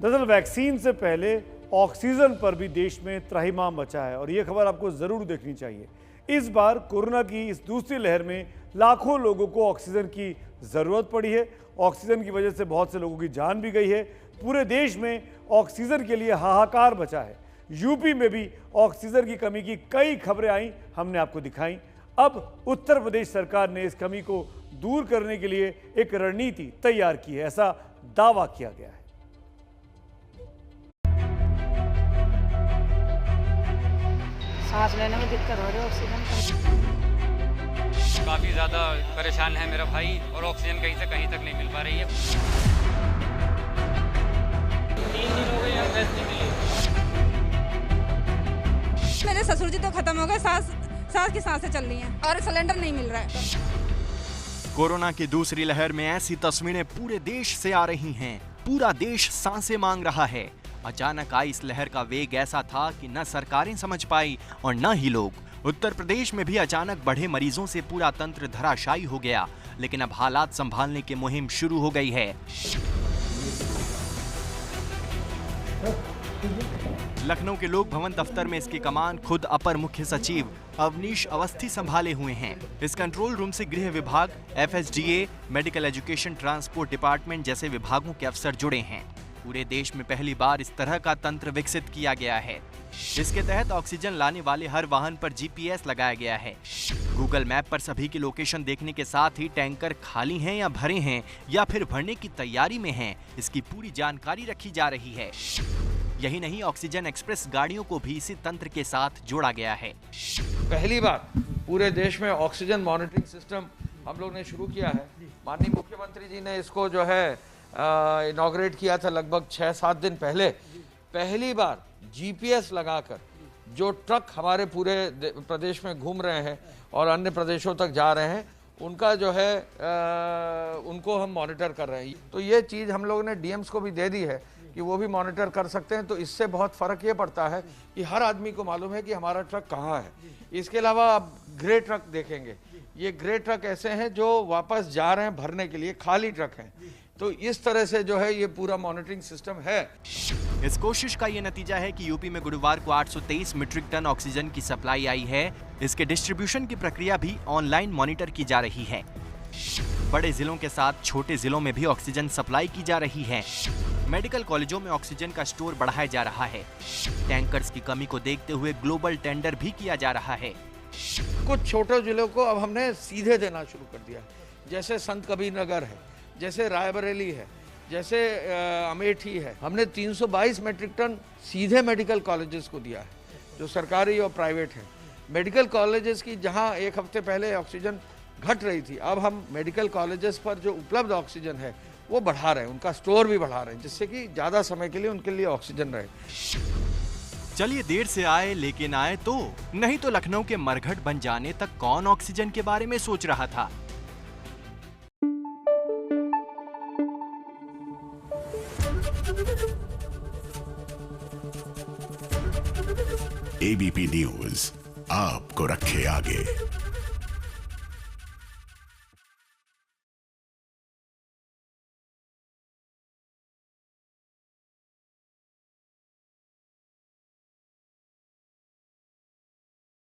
दरअसल वैक्सीन से पहले ऑक्सीजन पर भी देश में त्राहिमाम मचा है और ये खबर आपको ज़रूर देखनी चाहिए। इस बार कोरोना की इस दूसरी लहर में लाखों लोगों को ऑक्सीजन की ज़रूरत पड़ी है। ऑक्सीजन की वजह से बहुत से लोगों की जान भी गई है। पूरे देश में ऑक्सीजन के लिए हाहाकार मचा है। यूपी में भी ऑक्सीजन की कमी की कई खबरें आई, हमने आपको दिखाई। अब उत्तर प्रदेश सरकार ने इस कमी को दूर करने के लिए एक रणनीति तैयार की है, ऐसा दावा किया गया है। सांस लेने में दिक्कत हो रही है ऑक्सीजन काफ़ी ज़्यादा परेशान है मेरा भाई और ऑक्सीजन कहीं से कहीं तक नहीं मिल पा रही है। 3 दिन हो गए यहाँ गैस नहीं मिली। मेरे ससुर जी तो खत्म हो गए, सास की सांसें चल रही हैं और सिलेंडर नहीं मिल रहा है। कोरोना की दूसरी लहर में ऐसी तस्वीरें पूरे देश से आ रही हैं। पूरा देश सांसें मांग रहा है। अचानक आई इस लहर का वेग ऐसा था कि न सरकारें समझ पाई और न ही लोग। उत्तर प्रदेश में भी अचानक बढ़े मरीजों से पूरा तंत्र धराशायी हो गया, लेकिन अब हालात संभालने की मुहिम शुरू हो गई है। लखनऊ के लोक भवन दफ्तर में इसकी कमान खुद अपर मुख्य सचिव अवनीश अवस्थी संभाले हुए हैं। इस कंट्रोल रूम से गृह विभाग, FSDA, medical education, transport department जैसे विभागों के अफसर जुड़े हैं। पूरे देश में पहली बार इस तरह का तंत्र विकसित किया गया है। इसके तहत ऑक्सीजन लाने वाले हर वाहन पर GPS लगाया गया है। गूगल मैप पर सभी की लोकेशन देखने के साथ ही टैंकर खाली हैं या भरे हैं या फिर भरने की तैयारी में हैं, इसकी पूरी जानकारी रखी जा रही है। यही नहीं, ऑक्सीजन एक्सप्रेस गाड़ियों को भी इसी तंत्र के साथ जोड़ा गया है। पहली बार पूरे देश में ऑक्सीजन मॉनिटरिंग सिस्टम हम लोग ने शुरू किया है। माननीय मुख्यमंत्री जी ने इसको जो है इनॉग्रेट किया था लगभग 6-7 दिन पहले। पहली बार GPS लगाकर जो ट्रक हमारे पूरे प्रदेश में घूम रहे हैं और अन्य प्रदेशों तक जा रहे हैं, उनका जो है उनको हम मॉनिटर कर रहे हैं। तो ये चीज़ हम लोगों ने DMs को भी दे दी है कि वो भी मॉनिटर कर सकते हैं। तो इससे बहुत फ़र्क ये पड़ता है कि हर आदमी को मालूम है कि हमारा ट्रक कहाँ है। इसके अलावा आप ग्रे ट्रक देखेंगे, ये ग्रे ट्रक ऐसे हैं जो वापस जा रहे हैं भरने के लिए, खाली ट्रक हैं। तो इस तरह से जो है ये पूरा मॉनिटरिंग सिस्टम है। इस कोशिश का ये नतीजा है कि यूपी में गुरुवार को 823 मीट्रिक टन ऑक्सीजन की सप्लाई आई है। इसके डिस्ट्रीब्यूशन की प्रक्रिया भी ऑनलाइन मॉनिटर की जा रही है। बड़े जिलों के साथ छोटे जिलों में भी ऑक्सीजन सप्लाई की जा रही है। मेडिकल कॉलेजों में ऑक्सीजन का स्टोर बढ़ाया जा रहा है। टैंकर्स की कमी को देखते हुए ग्लोबल टेंडर भी किया जा रहा है। कुछ छोटे जिलों को अब हमने सीधे देना शुरू कर दिया, जैसे संत कबीर नगर है, जैसे रायबरेली है, जैसे अमेठी है। हमने 322 मीट्रिक टन सीधे मेडिकल कॉलेजेस को दिया है, जो सरकारी और प्राइवेट है। मेडिकल कॉलेजेस की जहां एक हफ्ते पहले ऑक्सीजन घट रही थी, अब हम मेडिकल कॉलेजेस पर जो उपलब्ध ऑक्सीजन है वो बढ़ा रहे हैं, उनका स्टोर भी बढ़ा रहे हैं, जिससे कि ज़्यादा समय के लिए उनके लिए ऑक्सीजन रहे। चलिए, देर से आए लेकिन आए तो, नहीं तो लखनऊ के मरघट बन जाने तक कौन ऑक्सीजन के बारे में सोच रहा था। ABP न्यूज आपको रखे आगे।